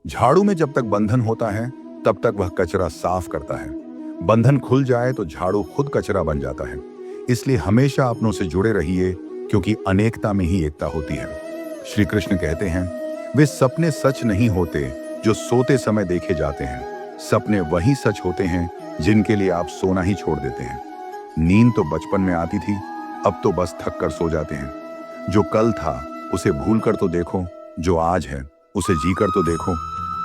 झाड़ू में जब तक बंधन होता है तब तक वह कचरा साफ करता है। बंधन खुल जाए तो झाड़ू खुद कचरा बन जाता है। इसलिए हमेशा अपनों से जुड़े रहिए, क्योंकि अनेकता में ही एकता होती है। श्री कृष्ण कहते हैं, वे सपने सच नहीं होते जो सोते समय देखे जाते हैं। सपने वही सच होते हैं जिनके लिए आप सोना ही छोड़ देते हैं। नींद तो बचपन में आती थी, अब तो बस थक कर सो जाते हैं। जो कल था उसे भूल कर तो देखो, जो आज है उसे जी कर तो देखो।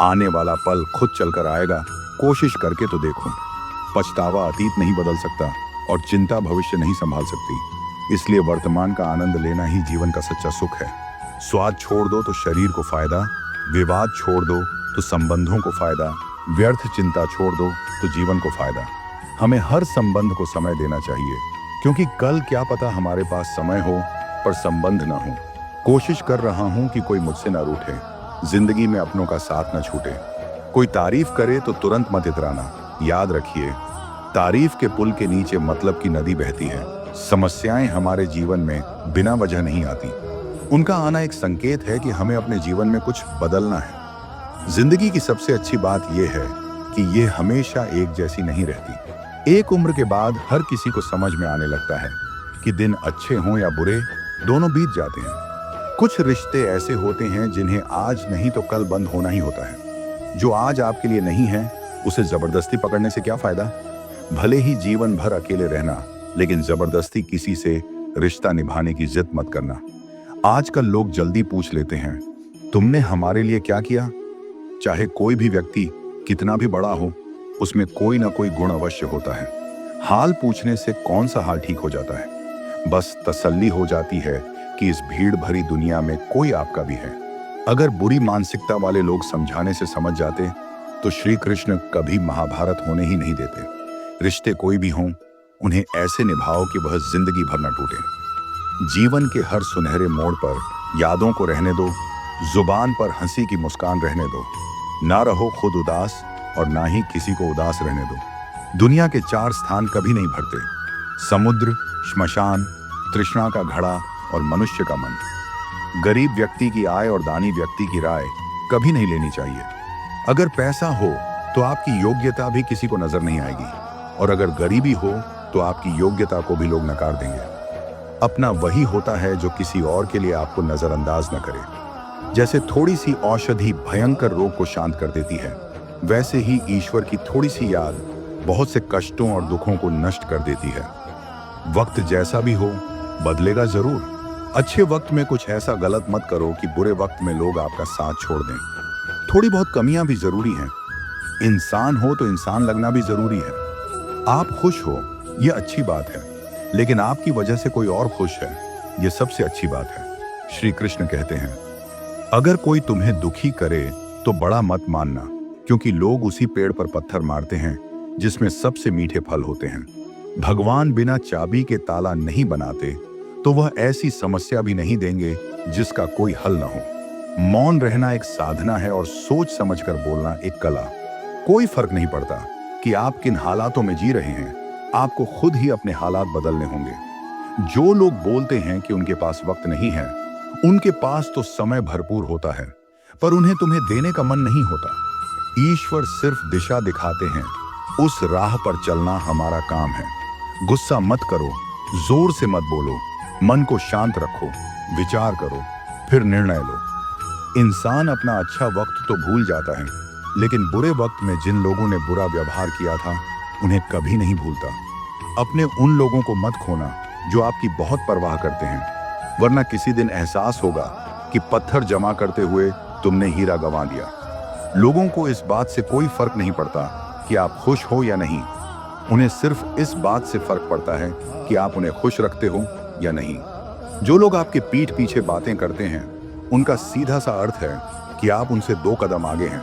आने वाला पल खुद चलकर आएगा, कोशिश करके तो देखो। पछतावा अतीत नहीं बदल सकता और चिंता भविष्य नहीं संभाल सकती। इसलिए वर्तमान का आनंद लेना ही जीवन का सच्चा सुख है। स्वाद छोड़ दो तो शरीर को फायदा, विवाद छोड़ दो तो संबंधों को फायदा, व्यर्थ चिंता छोड़ दो तो जीवन को फायदा। हमें हर संबंध को समय देना चाहिए, क्योंकि कल क्या पता हमारे पास समय हो पर संबंध न हो। कोशिश कर रहा हूं कि कोई मुझसे न रूठे, जिंदगी में अपनों का साथ न छूटे। कोई तारीफ करे तो तुरंत मत इतराना। याद रखिए, तारीफ के पुल के नीचे मतलब की नदी बहती है। समस्याएं हमारे जीवन में बिना वजह नहीं आती। उनका आना एक संकेत है कि हमें अपने जीवन में कुछ बदलना है। जिंदगी की सबसे अच्छी बात यह है कि ये हमेशा एक जैसी नहीं रहती। एक उम्र के बाद हर किसी को समझ में आने लगता है कि दिन अच्छे हों या बुरे, दोनों बीत जाते हैं। कुछ रिश्ते ऐसे होते हैं जिन्हें आज नहीं तो कल बंद होना ही होता है। जो आज आपके लिए नहीं है उसे जबरदस्ती पकड़ने से क्या फायदा। भले ही जीवन भर अकेले रहना, लेकिन जबरदस्ती किसी से रिश्ता निभाने की जिद मत करना। आजकल लोग जल्दी पूछ लेते हैं, तुमने हमारे लिए क्या किया। चाहे कोई भी व्यक्ति कितना भी बड़ा हो, उसमें कोई ना कोई गुण अवश्य होता है। हाल पूछने से कौन सा हाल ठीक हो जाता है। बस तसल्ली हो जाती है कि इस भीड़ भरी दुनिया में कोई आपका भी है। अगर बुरी मानसिकता वाले लोग समझाने से समझ जाते तो श्री कृष्ण कभी महाभारत होने ही नहीं देते। रिश्ते कोई भी हों, उन्हें ऐसे निभाओ कि वह जिंदगी भर न टूटे। जीवन के हर सुनहरे मोड़ पर यादों को रहने दो, जुबान पर हंसी की मुस्कान रहने दो। ना रहो खुद उदास और ना ही किसी को उदास रहने दो। दुनिया के 4 स्थान कभी नहीं भरते: समुद्र, श्मशान, तृष्णा का घड़ा और मनुष्य का मन। गरीब व्यक्ति की आय और दानी व्यक्ति की राय कभी नहीं लेनी चाहिए। अगर पैसा हो तो आपकी योग्यता भी किसी को नजर नहीं आएगी, और अगर गरीबी हो तो आपकी योग्यता को भी लोग नकार देंगे। अपना वही होता है जो किसी और के लिए आपको नजरअंदाज न करे। जैसे थोड़ी सी औषधि भयंकर रोग को शांत कर देती है, वैसे ही ईश्वर की थोड़ी सी याद बहुत से कष्टों और दुखों को नष्ट कर देती है। वक्त जैसा भी हो, बदलेगा जरूर। अच्छे वक्त में कुछ ऐसा गलत मत करो कि बुरे वक्त में लोग आपका साथ छोड़ दें। थोड़ी बहुत कमियां भी जरूरी हैं। इंसान हो तो इंसान लगना भी जरूरी है। आप खुश हो, यह अच्छी बात है, लेकिन आपकी वजह से कोई और खुश है, यह सबसे अच्छी बात है। श्री कृष्ण कहते हैं, अगर कोई तुम्हें दुखी करे तो बड़ा मत मानना, क्योंकि लोग उसी पेड़ पर पत्थर मारते हैं जिसमें सबसे मीठे फल होते हैं। भगवान बिना चाबी के ताला नहीं बनाते, तो वह ऐसी समस्या भी नहीं देंगे जिसका कोई हल न हो। मौन रहना एक साधना है और सोच समझकर बोलना एक कला। कोई फर्क नहीं पड़ता कि आप किन हालातों में जी रहे हैं, आपको खुद ही अपने हालात बदलने होंगे। जो लोग बोलते हैं कि उनके पास वक्त नहीं है, उनके पास तो समय भरपूर होता है, पर उन्हें तुम्हें देने का मन नहीं होता। ईश्वर सिर्फ दिशा दिखाते हैं, उस राह पर चलना हमारा काम है। गुस्सा मत करो, जोर से मत बोलो, मन को शांत रखो, विचार करो, फिर निर्णय लो। इंसान अपना अच्छा वक्त तो भूल जाता है, लेकिन बुरे वक्त में जिन लोगों ने बुरा व्यवहार किया था उन्हें कभी नहीं भूलता। अपने उन लोगों को मत खोना जो आपकी बहुत परवाह करते हैं, वरना किसी दिन एहसास होगा कि पत्थर जमा करते हुए तुमने हीरा गंवा दिया। लोगों को इस बात से कोई फर्क नहीं पड़ता कि आप खुश हो या नहीं। उन्हें सिर्फ इस बात से फर्क पड़ता है कि आप उन्हें खुश रखते हो या नहीं। जो लोग आपके पीठ पीछे बातें करते हैं, उनका सीधा सा अर्थ है कि आप उनसे 2 कदम आगे हैं।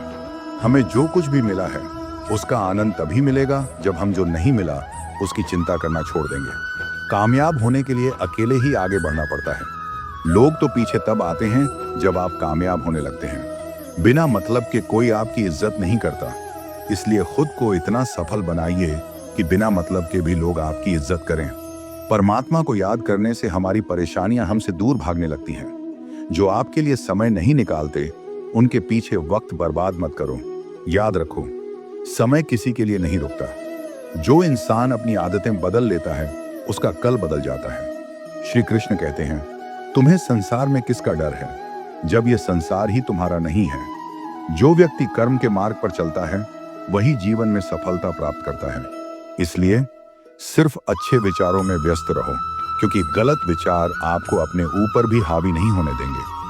हमें जो कुछ भी मिला है उसका आनंद तभी मिलेगा जब हम जो नहीं मिला उसकी चिंता करना छोड़ देंगे। कामयाब होने के लिए अकेले ही आगे बढ़ना पड़ता है। लोग तो पीछे तब आते हैं जब आप कामयाब होने लगते हैं। बिना मतलब के कोई आपकी इज्जत नहीं करता, इसलिए खुद को इतना सफल बनाइए कि बिना मतलब के भी लोग आपकी इज्जत करें। परमात्मा को याद करने से हमारी परेशानियां हमसे दूर भागने लगती हैं। जो आपके लिए समय नहीं निकालते उनके पीछे वक्त बर्बाद मत करो। याद रखो, समय किसी के लिए नहीं रुकता। जो इंसान अपनी आदतें बदल लेता है उसका कल बदल जाता है। श्री कृष्ण कहते हैं, तुम्हें संसार में किसका डर है जब यह संसार ही तुम्हारा नहीं है। जो व्यक्ति कर्म के मार्ग पर चलता है वही जीवन में सफलता प्राप्त करता है। इसलिए सिर्फ अच्छे विचारों में व्यस्त रहो, क्योंकि गलत विचार आपको अपने ऊपर भी हावी नहीं होने देंगे।